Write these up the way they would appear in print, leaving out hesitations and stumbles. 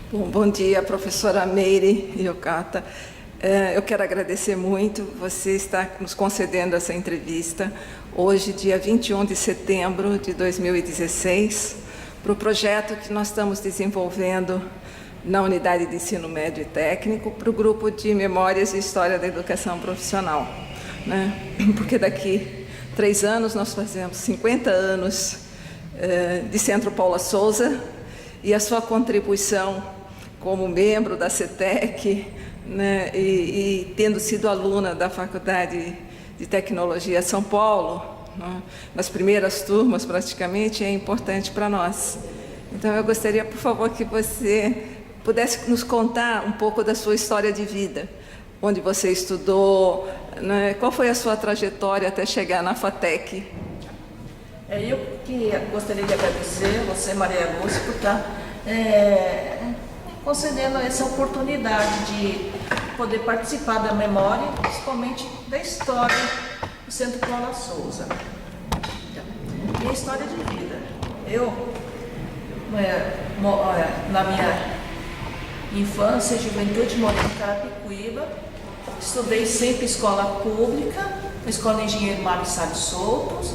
Bom dia, professora Meire e Yokata. Eu quero agradecer muito você estar nos concedendo essa entrevista hoje, dia 21 de setembro de 2016, para o projeto que nós estamos desenvolvendo na Unidade de Ensino Médio e Técnico, para o grupo de Memórias e História da Educação Profissional, né? Porque daqui 3 anos nós fazemos 50 anos de Centro Paula Souza, e a sua contribuição como membro da CETEC, né, e tendo sido aluna da Faculdade de Tecnologia São Paulo, né, nas primeiras turmas praticamente, é importante para nós. Então eu gostaria, por favor, que você pudesse nos contar um pouco da sua história de vida, onde você estudou, né, qual foi a sua trajetória até chegar na FATEC. Eu que gostaria de agradecer a você, Maria Lúcia, por estar concedendo essa oportunidade de poder participar da memória, principalmente da história do Centro Paula Souza. Minha história de vida. Eu, na minha infância e juventude, morei em Carapicuíba, estudei sempre escola pública, na Escola Engenheiro Mário Salles Soutos,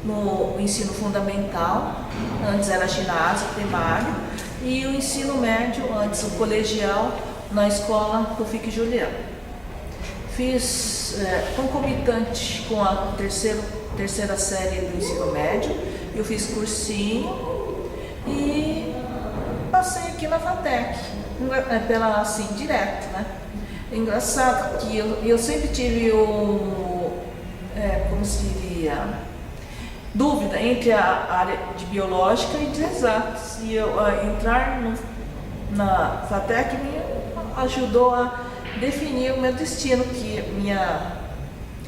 no ensino fundamental, antes era ginásio, primário, e o ensino médio, antes o colegial, na escola Tufik Juliano. Fiz concomitante com a terceira série do ensino médio, eu fiz cursinho e passei aqui na FATEC, assim, direto, né? É engraçado que eu sempre tive como se diria, dúvida entre a área de biológica e de exatas. E eu entrar na FATEC me ajudou a definir o meu destino, que minha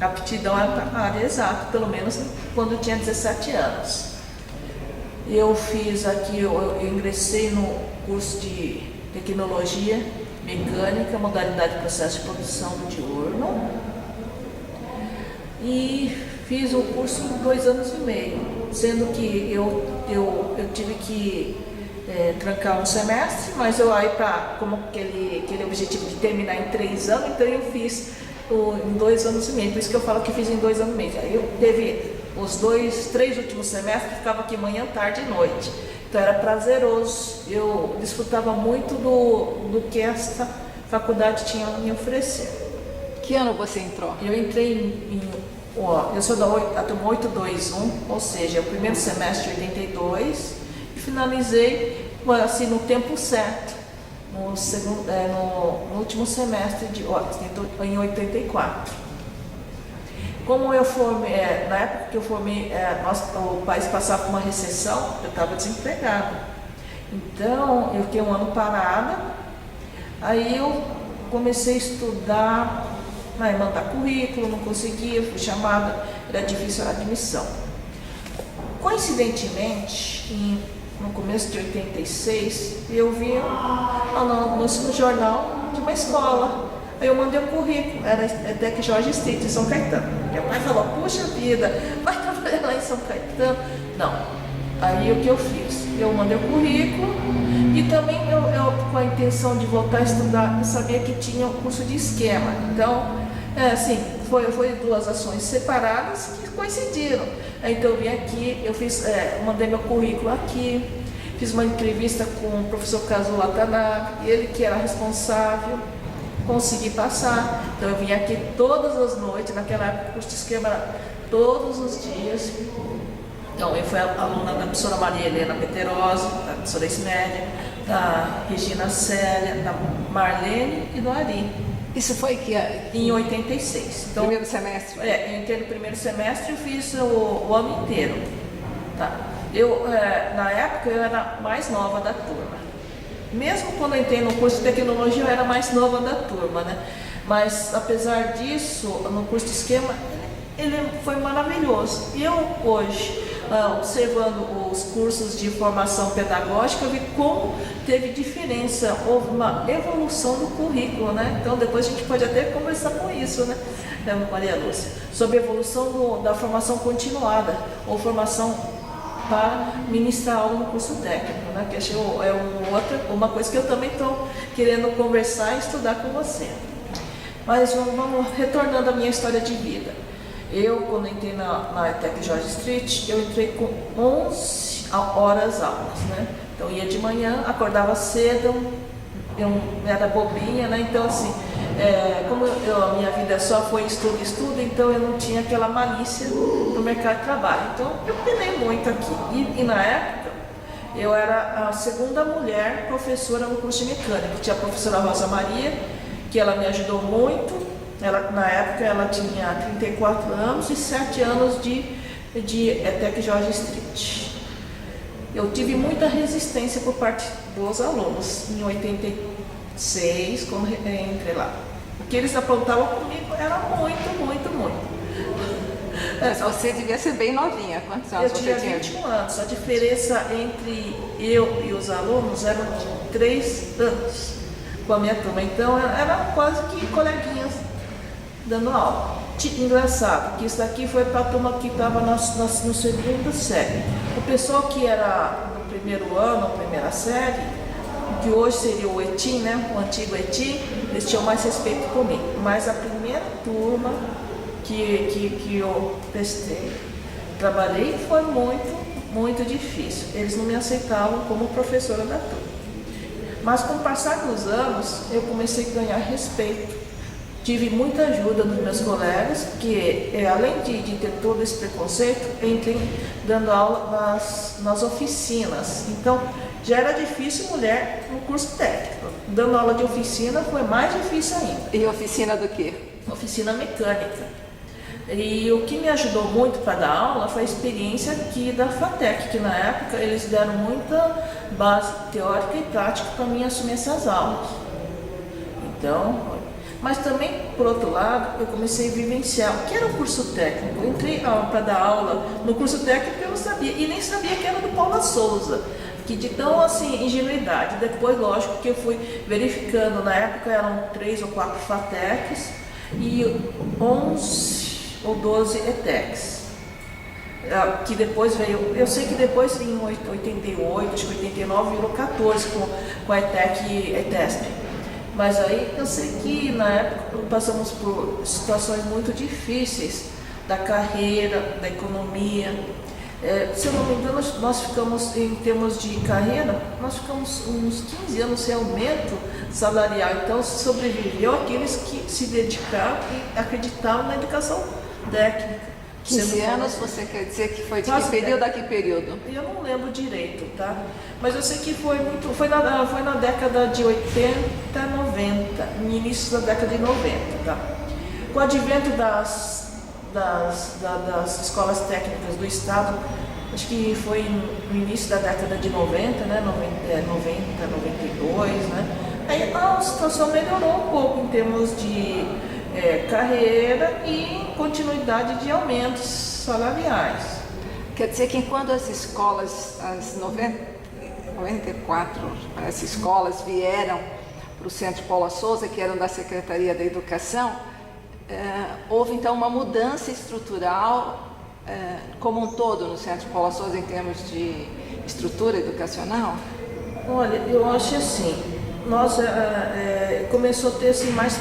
aptidão era para a área exata, pelo menos quando eu tinha 17 anos. Eu fiz aqui, eu ingressei no curso de Tecnologia Mecânica, modalidade de processo de produção do diurno, e fiz o curso em 2 anos e meio, sendo que eu tive que trancar um semestre, mas eu aí como aquele objetivo de terminar em 3 anos, então eu fiz em 2 anos e meio, por isso que eu falo que fiz em 2 anos e meio. Aí eu teve os 3 últimos semestres, ficava aqui manhã, tarde e noite, então era prazeroso, eu desfrutava muito do que essa faculdade tinha a me oferecer. Que ano você entrou? Eu entrei eu sou da turma 821, ou seja, o primeiro semestre de 82, e finalizei assim, no tempo certo, no último semestre em 84. Como eu formei, na época que eu formei, o país passava por uma recessão, eu estava desempregada. Então, eu fiquei um ano parada, aí eu comecei a estudar, mandar currículo, não conseguia, fui chamada, era difícil a admissão. Coincidentemente, no começo de 86, eu vi no jornal de uma escola. Aí eu mandei um currículo, era ETEC Jorge Street, em São Caetano. Meu pai falou, puxa vida, vai trabalhar lá em São Caetano? Não. Aí o que eu fiz? Eu mandei o currículo e também eu com a intenção de voltar a estudar, eu sabia que tinha um curso de esquema. Então, assim, foi 2 ações separadas que coincidiram. Então eu vim aqui, mandei meu currículo aqui, fiz uma entrevista com o professor Kazuo Watanabe, ele que era responsável, consegui passar. Então eu vim aqui todas as noites, naquela época o curso de esquema era todos os dias. Então eu fui aluna da professora Maria Helena Peterosa, da professora Ismélia, da Regina Célia, da Marlene e do Ari. Isso foi que em 86. Então, primeiro semestre? Eu entrei no primeiro semestre e fiz o ano inteiro. Tá. Na época eu era mais nova da turma. Mesmo quando eu entrei no curso de tecnologia, eu era mais nova da turma, né? Mas apesar disso, no curso de esquema, ele foi maravilhoso. E eu hoje, observando os cursos de formação pedagógica, eu vi como teve diferença, houve uma evolução do currículo, né? Então depois a gente pode até conversar com isso, né, Maria Lúcia, sobre a evolução da formação continuada, ou formação para ministrar aula no curso técnico, né? Que é uma coisa que eu também estou querendo conversar e estudar com você. Mas vamos retornando à minha história de vida. Eu, quando entrei na ETEC George Street, eu entrei com 11 horas aulas, né? Então ia de manhã, acordava cedo, eu era bobinha, né? Então assim, como a minha vida só foi estudo, então eu não tinha aquela malícia no mercado de trabalho. Então eu penei muito aqui. E na época, eu era a segunda mulher professora no curso de mecânica. Tinha a professora Rosa Maria, que ela me ajudou muito. Na época ela tinha 34 anos e 7 anos de ETEC George Street. Eu tive muita resistência por parte dos alunos em 86, quando entrei lá. O que eles aprontavam comigo era muito. Mas você devia ser bem novinha. Quantos anos você tinha? Eu tinha 21 anos. A diferença entre eu e os alunos era de 3 anos com a minha turma. Então era quase que coleguinhas dando aula. Engraçado que isso daqui foi para a turma que estava no segundo série. O pessoal que era no primeiro ano, primeira série, que hoje seria o ETIM, né? O antigo ETIM, eles tinham mais respeito comigo. Mas a primeira turma que eu trabalhei foi muito difícil. Eles não me aceitavam como professora da turma. Mas com o passar dos anos, eu comecei a ganhar respeito. Tive muita ajuda dos meus colegas, que além de ter todo esse preconceito, eu entrei dando aula nas oficinas. Então, já era difícil mulher no curso técnico. Dando aula de oficina foi mais difícil ainda. E oficina do quê? Oficina mecânica. E o que me ajudou muito para dar aula foi a experiência aqui da FATEC, que na época eles deram muita base teórica e prática para mim assumir essas aulas. Então, mas também, por outro lado, eu comecei a vivenciar o que era o curso técnico. Eu entrei para dar aula no curso técnico, eu não sabia, e nem sabia que era do Paula Souza, que de tão assim, ingenuidade. Depois, lógico, que eu fui verificando, na época eram 3 ou 4 FATECs e 11 ou 12 ETECs. Que depois veio, eu sei que depois em 88, acho que 89, virou 14 com a ETEC e ETESP. Mas aí eu sei que na época passamos por situações muito difíceis da carreira, da economia. Se eu não me engano, nós ficamos, em termos de carreira, nós ficamos uns 15 anos sem aumento salarial. Então sobreviveu aqueles que se dedicaram e acreditavam na educação técnica. 15 anos, você quer dizer que foi de que período a que período? Eu não lembro direito, tá? Mas eu sei que foi na década de 80, 90, no início da década de 90, tá? Com o advento das escolas técnicas do Estado, acho que foi no início da década de 90, né? 90, 92, né? Aí a situação melhorou um pouco em termos de carreira e continuidade de aumentos salariais. Quer dizer que enquanto as escolas, as 94 as escolas vieram para o Centro Paula Souza, que eram da Secretaria da Educação, houve então uma mudança estrutural como um todo no Centro Paula Souza em termos de estrutura educacional? Olha, eu acho assim, nós começou a ter assim, mais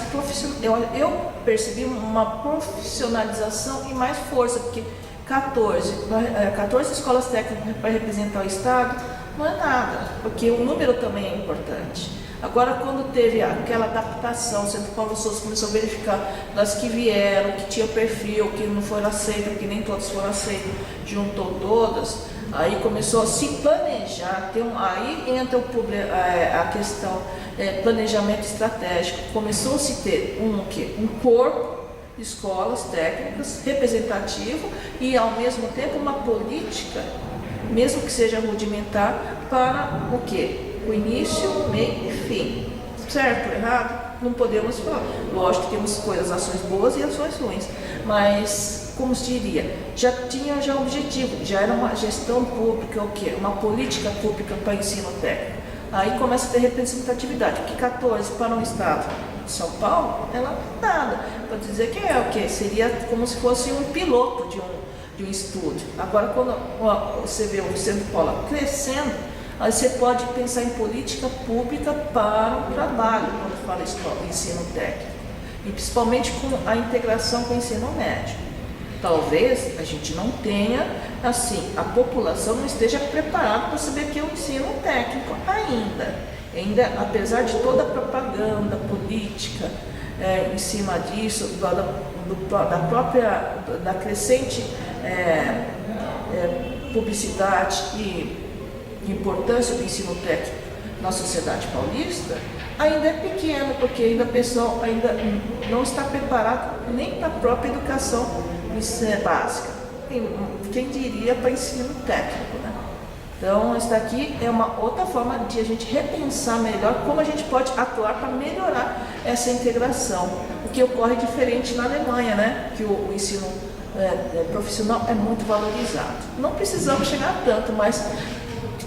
eu percebi uma profissionalização e mais força, porque 14 escolas técnicas para representar o Estado não é nada, porque o número também é importante. Agora, quando teve aquela adaptação, o Centro Paula Souza começou a verificar das que vieram, que tinha perfil, que não foram aceitas, porque nem todas foram aceitas, juntou todas. Aí começou a se planejar, aí entra a questão planejamento estratégico. Começou a se ter um corpo de escolas técnicas representativo e ao mesmo tempo uma política, mesmo que seja rudimentar, para o quê? O início, meio e fim. Certo ou errado? Não podemos falar. Lógico que temos ações boas e ações ruins, mas como se diria, já tinha objetivo, já era uma gestão pública, o quê? Uma política pública para ensino técnico. Aí começa a ter representatividade, porque 14 para um estado de São Paulo, ela nada. Pode dizer que o quê? Seria como se fosse um piloto de um estúdio. Agora, quando você vê o Centro Paula crescendo, aí você pode pensar em política pública para o trabalho, quando fala ensino técnico, e principalmente com a integração com o ensino médio. Talvez a gente não tenha, assim, a população não esteja preparada para saber o que é o ensino técnico ainda, apesar de toda a propaganda política em cima disso, da crescente publicidade e importância do ensino técnico na sociedade paulista, ainda é pequeno, porque ainda a pessoa ainda não está preparada nem para a própria educação básica. Quem diria para ensino técnico, né? Então, isso daqui é uma outra forma de a gente repensar melhor como a gente pode atuar para melhorar essa integração. O que ocorre diferente na Alemanha, né? Que o ensino profissional é muito valorizado. Não precisamos chegar a tanto, mas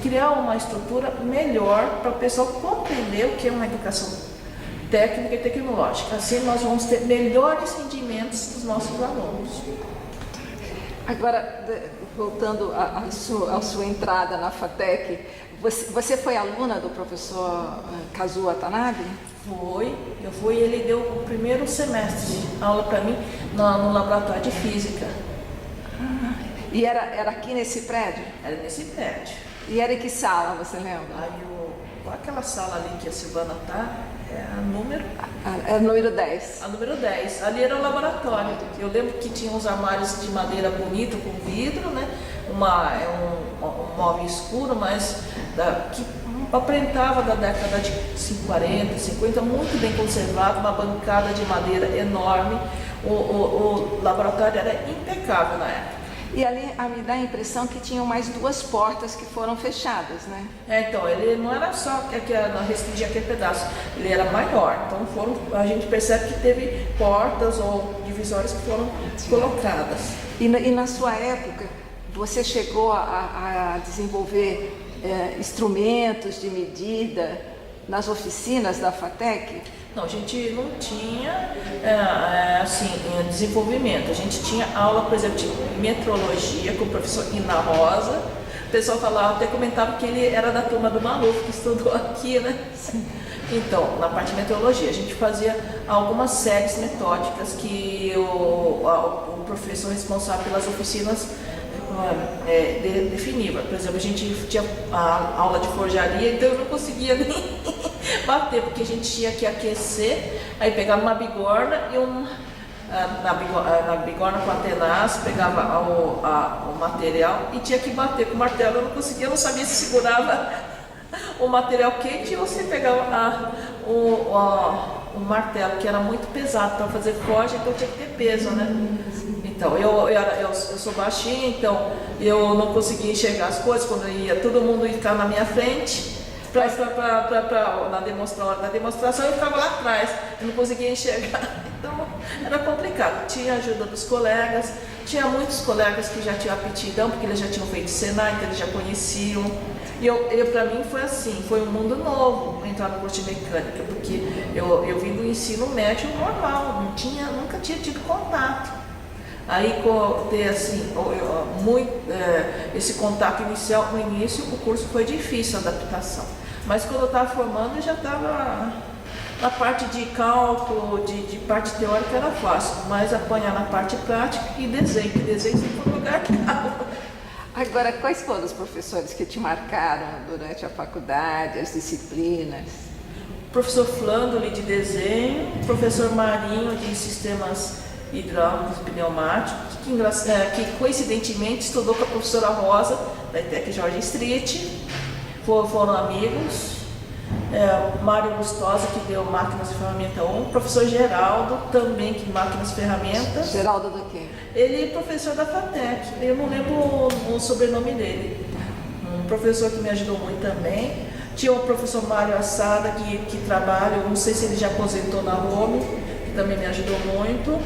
criar uma estrutura melhor para o pessoal compreender o que é uma educação técnica e tecnológica. Assim nós vamos ter melhores rendimentos dos nossos alunos. Agora, voltando à sua entrada na FATEC, você foi aluna do professor Kazuo Watanabe? Eu fui, ele deu o primeiro semestre aula para mim no laboratório de física. E era aqui nesse prédio? Era nesse prédio. E era em que sala, você lembra? Aquela sala ali que a Silvana está, é a número... É número 10. A número 10. Ali era o laboratório. Eu lembro que tinha uns armários de madeira bonita com vidro, né? Um móvel escuro, mas que aparentava da década de 40, 50, muito bem conservado, uma bancada de madeira enorme. O laboratório era impecável na época. E ali me dá a impressão que tinham mais 2 portas que foram fechadas, né? Então, ele não era só que restringir aquele pedaço, ele era maior. Então, a gente percebe que teve portas ou divisórias que foram colocadas. E na sua época, você chegou a desenvolver instrumentos de medida nas oficinas da FATEC? Não, a gente não tinha desenvolvimento. A gente tinha aula, por exemplo, de metrologia com o professor Ina Rosa. O pessoal falava, até comentava que ele era da turma do Maluf, que estudou aqui, né? Sim. Então, na parte de metrologia, a gente fazia algumas séries metódicas que o professor responsável pelas oficinas definia. Por exemplo, a gente tinha a aula de forjaria, então eu não conseguia nem bater, porque a gente tinha que aquecer, aí pegava uma bigorna e na bigorna com a tenaz, pegava o material e tinha que bater com o martelo. Eu não conseguia, não sabia se segurava o material quente ou se pegava o martelo, que era muito pesado para fazer forja, então tinha que ter peso, né? Então, eu sou baixinha, então eu não conseguia enxergar as coisas quando todo mundo ia ficar na minha frente. Na demonstração eu ficava lá atrás, eu não conseguia enxergar, então era complicado. Tinha a ajuda dos colegas, tinha muitos colegas que já tinham aptidão, porque eles já tinham feito Senai, então eles já conheciam. E para mim foi assim, foi um mundo novo entrar no curso de mecânica, porque eu vim do ensino médio normal, nunca tinha tido contato. Aí, ter assim, esse contato inicial, no início, o curso foi difícil, a adaptação. Mas quando eu estava formando, eu já estava na parte de cálculo, de parte teórica era fácil, mas apanhar na parte prática e desenho, que desenho sempre foi um lugar caro. Agora, quais foram os professores que te marcaram durante a faculdade, as disciplinas? O professor Flandoli de desenho, o professor Marinho de sistemas hidráulicos e pneumáticos, que coincidentemente estudou com a professora Rosa, da ETEC Jorge Street, foram amigos. Mário Gustosa, que deu máquinas e ferramenta 1, o professor Geraldo, também que máquinas e ferramentas. Geraldo do quê? Ele é professor da FATEC, eu não lembro o sobrenome dele. Um professor que me ajudou muito também. Tinha o professor Mário Assada, que trabalha, eu não sei se ele já aposentou na Rome, que também me ajudou muito.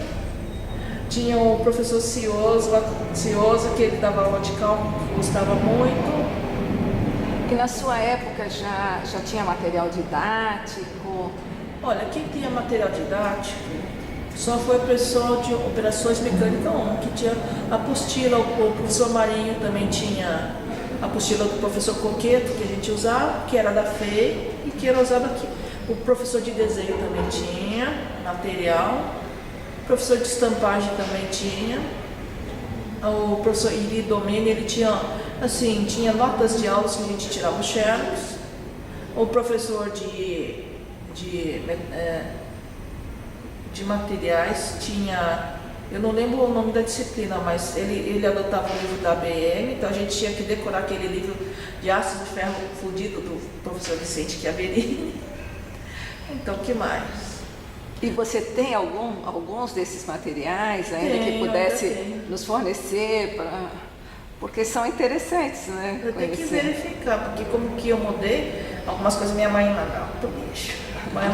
Tinha o professor Ciosa, que ele dava aula de cálculo, que gostava muito. E na sua época já tinha material didático? Olha, quem tinha material didático Só foi o pessoal de operações mecânicas 1, que tinha a apostila, o professor Marinho também tinha a apostila do professor Coqueto, que a gente usava, que era da FEI e que era usado aqui. O professor de desenho também tinha material, o professor de estampagem também tinha, o professor Iri Domene, ele tinha, assim, tinha notas de aulas que a gente tirava os xerox, o professor de materiais tinha, eu não lembro o nome da disciplina, mas ele adotava o livro da ABM, então a gente tinha que decorar aquele livro de ácido de ferro fundido do professor Vicente Chiaverini. Então, o que mais? E você tem alguns desses materiais ainda que pudesse nos fornecer, porque são interessantes, né? Eu tenho que verificar, porque como que eu mudei, algumas coisas minha mãe mandava pro lixo.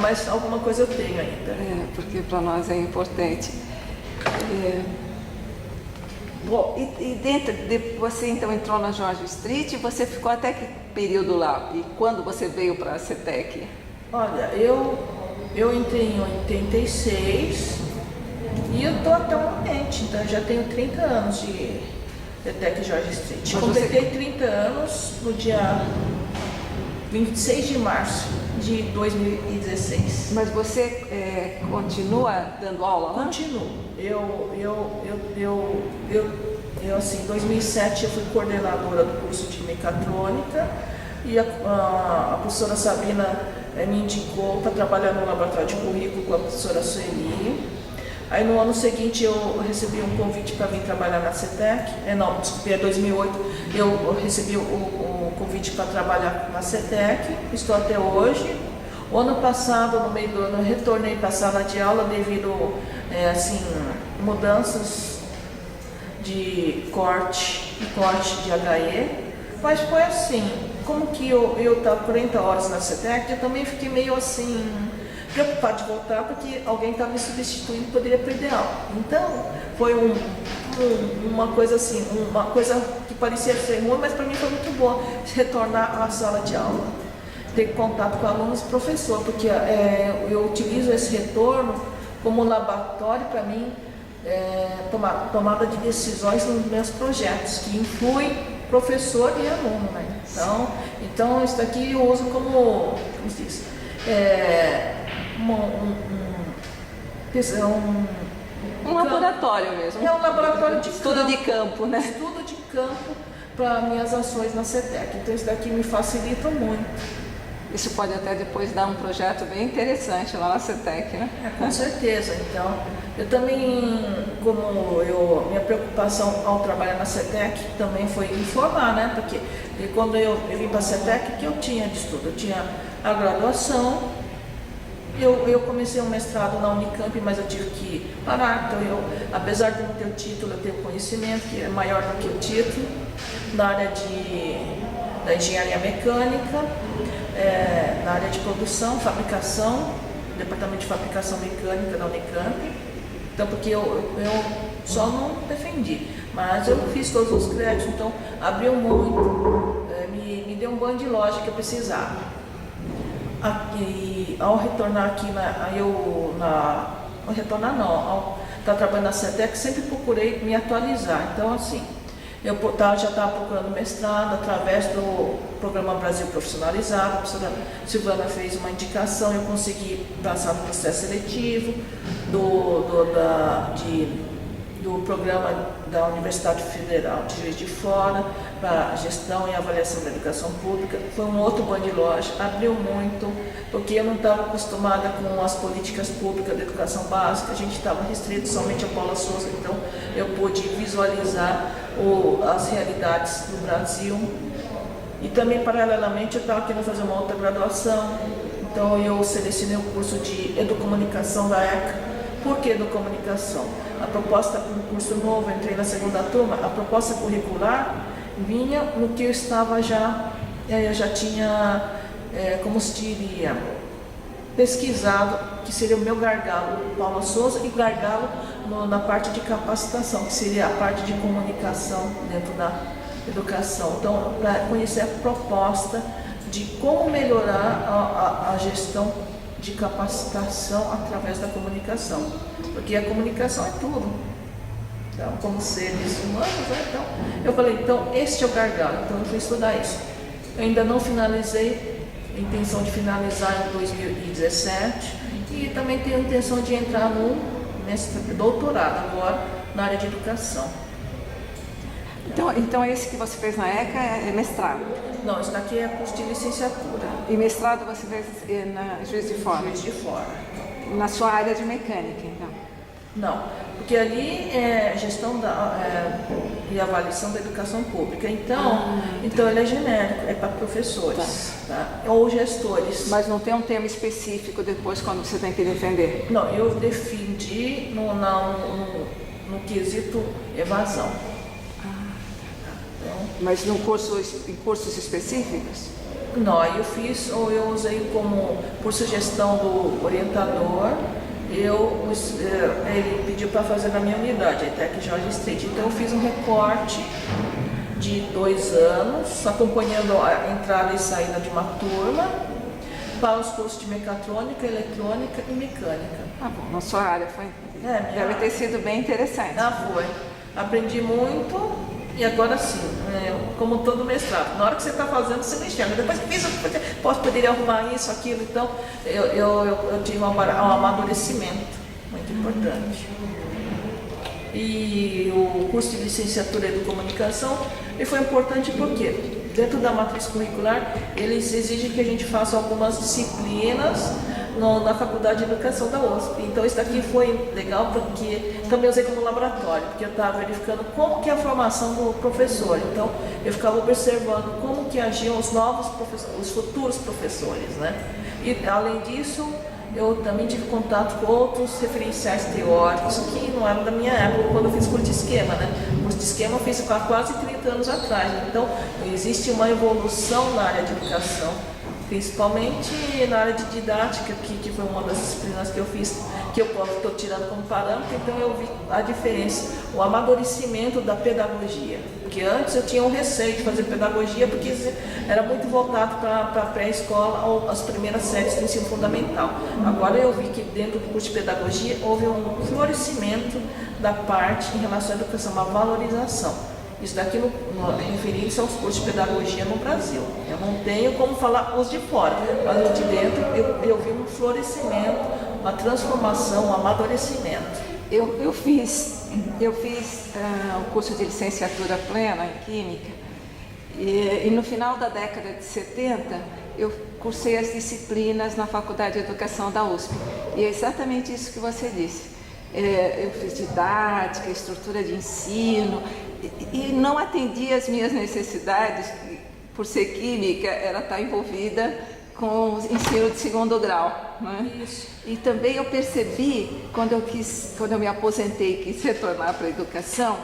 Mas alguma coisa eu tenho ainda. Porque para nós é importante. Bom, e dentro de você então entrou na George Street, você ficou até que período lá? E quando você veio para a CETEC? Olha, eu entrei em 86 e eu estou atualmente, então eu já tenho 30 anos de CETEC George Street. Completei 30 anos no dia 26 de março de 2016. Mas você continua dando aula lá? Continuo. Assim, em 2007 eu fui coordenadora do curso de mecatrônica e a professora Sabina me indicou para trabalhar no laboratório de currículo com a professora Sueli. Aí no ano seguinte eu recebi um convite para vir trabalhar na CETEC. Em 2008 eu recebi o convite para trabalhar na CETEC, estou até hoje. O ano passado, no meio do ano, eu retornei para a sala de aula devido mudanças de corte de HE, mas foi assim, como que eu estava 40 horas na CETEC, eu também fiquei meio assim, preocupado de voltar, porque alguém estava me substituindo e poderia perder aula. Então, foi uma coisa assim, uma coisa que parecia ser ruim, mas para mim foi muito boa, retornar à sala de aula, ter contato com alunos e professor, porque eu utilizo esse retorno como laboratório para mim, tomada de decisões nos meus projetos, que inclui professor e aluno, né? Então isso daqui eu uso como se diz, um laboratório mesmo. É um laboratório de estudo campo, de campo, né? Estudo de campo para minhas ações na CETEC. Então isso daqui me facilita muito. Isso pode até depois dar um projeto bem interessante lá na CETEC, né? Com certeza. Então, eu também, minha preocupação ao trabalhar na CETEC também foi informar, né? Porque quando eu vim para a CETEC, o que eu tinha de estudo? Eu tinha a graduação, eu comecei um mestrado na Unicamp, mas eu tive que parar. Então, apesar de não ter o título, eu tenho conhecimento, que é maior do que o título, na área da engenharia mecânica, na área de produção, fabricação, departamento de fabricação mecânica da Unicamp. Então, porque eu só não defendi, mas eu fiz todos os créditos, então abriu muito, me deu um banho de loja que eu precisava. Ao retornar aqui, ao estar trabalhando na CETEC, sempre procurei me atualizar. Então, assim, eu já estava procurando mestrado através do Programa Brasil Profissionalizado. A professora Silvana fez uma indicação, eu consegui passar no processo seletivo do programa da Universidade Federal de Juiz de Fora para gestão e avaliação da educação pública. Foi um outro banho de loja, abriu muito, porque eu não estava acostumada com as políticas públicas da educação básica, a gente estava restrito somente a Paula Souza, então eu pude visualizar as realidades do Brasil. E também, paralelamente, eu estava querendo fazer uma outra graduação, então eu selecionei o curso de Educomunicação da ECA. Por que Educomunicação? A proposta, um curso novo, entrei na segunda turma, a proposta curricular vinha no que eu estava eu já tinha, como se diria, pesquisado, que seria o meu gargalo, Paula Souza, e gargalo na parte de capacitação, que seria a parte de comunicação dentro da educação. Então, para conhecer a proposta de como melhorar a gestão de capacitação através da comunicação, porque a comunicação é tudo. Então, como seres humanos, né? Então, eu falei, então, este é o gargalo, então eu fui estudar isso. Eu ainda não finalizei, a intenção de finalizar em 2017, e também tenho a intenção de entrar no doutorado agora, na área de educação. Então esse que você fez na ECA é mestrado? Não, isso daqui é curso de licenciatura. E mestrado você fez na Juiz de Fora? Juiz de Fora. Na sua área de mecânica, então? Não, porque ali é gestão e avaliação da educação pública. Então ele é genérico, é para professores, tá? Ou gestores. Mas não tem um tema específico depois quando você tem que defender? Não, eu defendi no quesito evasão. Mas em cursos específicos? Não, eu usei como, por sugestão do orientador, ele pediu para fazer na minha unidade, a ETEC Jorge Street. Então eu fiz um recorte de 2 anos, acompanhando a entrada e saída de uma turma, para os cursos de mecatrônica, eletrônica e mecânica. Ah, bom, na sua área foi. Deve ter sido bem interessante. Foi. Aprendi muito. E agora sim, como todo mestrado, na hora que você está fazendo, você não enxerga. Depois que fiz, poderia arrumar isso, aquilo. Então, eu tive um amadurecimento muito importante. E o curso de licenciatura de comunicação ele foi importante porque, dentro da matriz curricular, eles exigem que a gente faça algumas disciplinas na Faculdade de Educação da USP. Então isso daqui foi legal porque também usei como laboratório, porque eu estava verificando como que é a formação do professor. Então eu ficava observando como que agiam os novos professores, os futuros professores, né? E além disso, eu também tive contato com outros referenciais teóricos que não eram da minha época, quando eu fiz curso de esquema, né? O curso de esquema eu fiz há quase 30 anos atrás. Então existe uma evolução na área de educação, principalmente na área de didática, que foi uma das disciplinas que eu fiz, que eu estou tirando como parâmetro. Então eu vi a diferença, o amadurecimento da pedagogia. Porque antes eu tinha um receio de fazer pedagogia, porque era muito voltado para a pré-escola ou as primeiras séries do ensino fundamental. Agora eu vi que dentro do curso de pedagogia houve um florescimento da parte em relação à educação, uma valorização. Isso daqui referindo-se aos cursos de pedagogia no Brasil. Eu não tenho como falar os de fora, mas os de dentro eu vi um florescimento, uma transformação, um amadurecimento. Eu fiz o curso de licenciatura plena em Química e no final da década de 70 eu cursei as disciplinas na Faculdade de Educação da USP. E é exatamente isso que você disse. Eu fiz didática, estrutura de ensino e não atendia as minhas necessidades, por ser química, era estar envolvida com o ensino de segundo grau, né? Isso. E também eu percebi, quando eu me aposentei e quis retornar para a educação,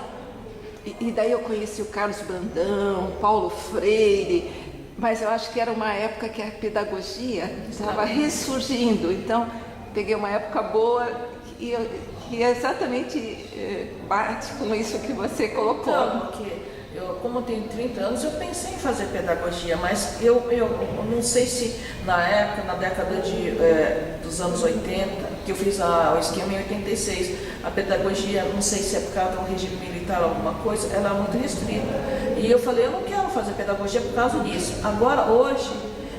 e daí eu conheci o Carlos Brandão, Paulo Freire, mas eu acho que era uma época que a pedagogia estava ressurgindo, então peguei uma época boa e exatamente bate com isso que você colocou. Então, porque como eu tenho 30 anos, eu pensei em fazer pedagogia, mas eu não sei se na época, na década dos anos 80, que eu fiz o esquema em 86, a pedagogia, não sei se é por causa do regime militar ou alguma coisa, ela é muito restrita. E eu falei, eu não quero fazer pedagogia por causa disso. Agora, hoje,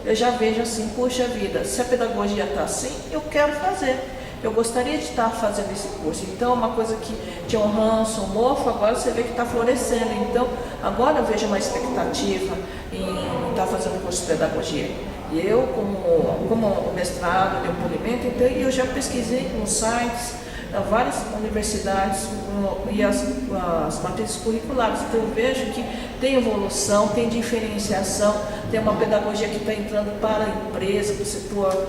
eu já vejo assim, puxa vida, se a pedagogia está assim, eu quero fazer. Eu gostaria de estar fazendo esse curso. Então, uma coisa que tinha um ranço, um mofo, agora você vê que está florescendo. Então, agora eu vejo uma expectativa em estar fazendo curso de pedagogia. E eu, como mestrado de polimento, então eu já pesquisei nos sites, várias universidades e as matrizes curriculares. Então, eu vejo que tem evolução, tem diferenciação, tem uma pedagogia que está entrando para a empresa, para o setor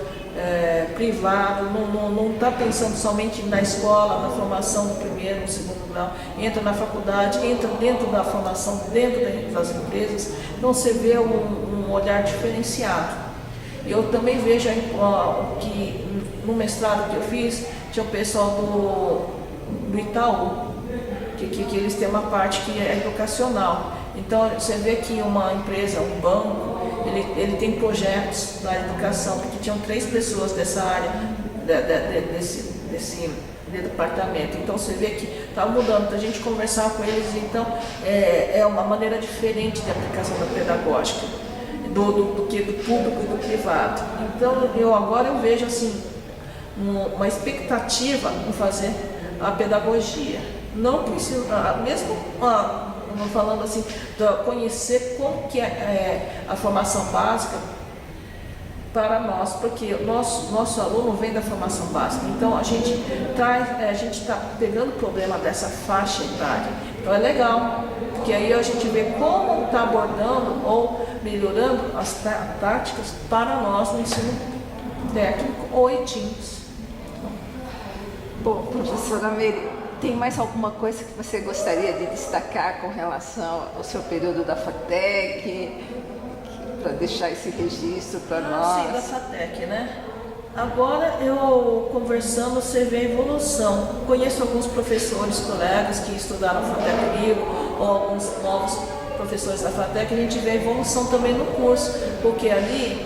privado, não está pensando somente na escola, na formação do primeiro, no segundo grau, entra na faculdade, entra dentro da formação, dentro das empresas. Então você vê um olhar diferenciado. Eu também vejo que no mestrado que eu fiz, tinha o pessoal do Itaú, que eles têm uma parte que é educacional. Então você vê que uma empresa, um banco, ele tem projetos na educação, porque tinham 3 pessoas dessa área, desse departamento. Então você vê que está mudando, então a gente conversar com eles, então é uma maneira diferente de aplicação da pedagógica, do que do público e do privado. Então agora eu vejo assim, uma expectativa em fazer a pedagogia. Não precisa, mesmo falando assim, de conhecer como que é a formação básica para nós, porque o nosso aluno vem da formação básica, então a gente está pegando o problema dessa faixa etária. Então é legal, porque aí a gente vê como está abordando ou melhorando as táticas para nós no ensino técnico ou ETINS. Bom, professora Meire, tem mais alguma coisa que você gostaria de destacar com relação ao seu período da FATEC, para deixar esse registro para nós? Sim, da FATEC, né? Agora, eu conversando, você vê a evolução. Conheço alguns professores, colegas que estudaram FATEC comigo, ou alguns novos professores da FATEC, a gente vê a evolução também no curso, porque ali,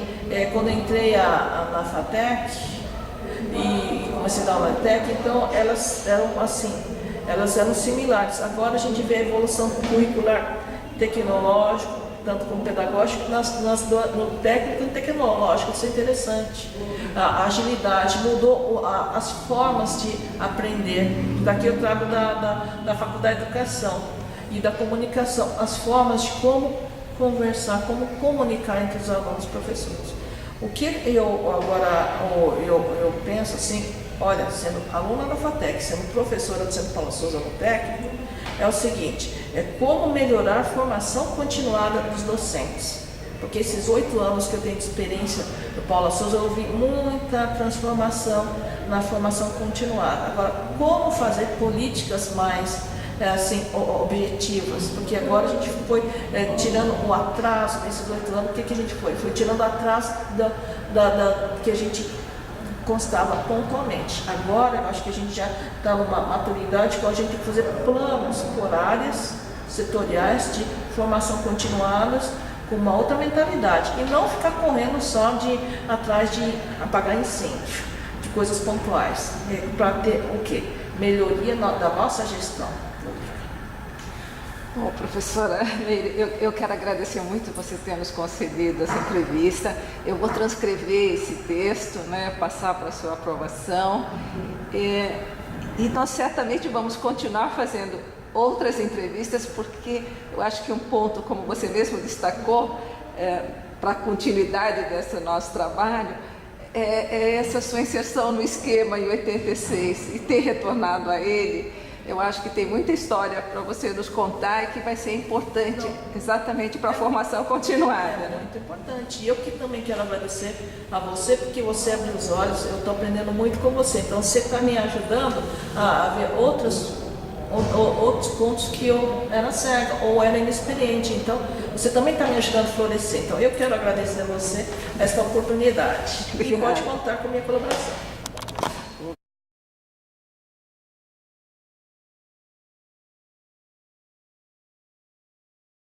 quando eu entrei na FATEC, e comecei a dar aula de técnica, então elas eram similares. Agora a gente vê a evolução curricular tecnológico, tanto como pedagógico, no técnico e no tecnológico. Isso é interessante. A agilidade mudou as formas de aprender. Daqui eu trago da Faculdade de Educação e da comunicação, as formas de como conversar, como comunicar entre os alunos e os professores. O que eu penso assim, olha, sendo aluna da FATEC, sendo professora do Centro Paula Souza no técnico, é o seguinte, é como melhorar a formação continuada dos docentes. Porque esses 8 anos que eu tenho de experiência do Paula Souza, eu vi muita transformação na formação continuada. Agora, como fazer políticas mais objetivas, porque agora a gente foi tirando o atraso desses 8 anos. O que a gente foi? Foi tirando o atraso que a gente constava pontualmente. Agora eu acho que a gente já está numa maturidade que a gente tem que fazer planos por áreas setoriais de formação continuadas com uma outra mentalidade e não ficar correndo só atrás de apagar incêndio, de coisas pontuais, para ter o quê? Melhoria da nossa gestão. Bom, professora Meire, eu quero agradecer muito você ter nos concedido essa entrevista. Eu vou transcrever esse texto, né, passar para a sua aprovação. E nós certamente vamos continuar fazendo outras entrevistas, porque eu acho que um ponto, como você mesmo destacou, para a continuidade desse nosso trabalho, é essa sua inserção no esquema em 86 e ter retornado a ele. Eu acho que tem muita história para você nos contar e que vai ser importante exatamente para a formação continuada. É muito importante. E eu que também quero agradecer a você, porque você abriu os olhos, eu estou aprendendo muito com você. Então você está me ajudando a ver outros pontos que eu era cega ou era inexperiente. Então você também está me ajudando a florescer. Então eu quero agradecer a você esta oportunidade. E pode contar com a minha colaboração.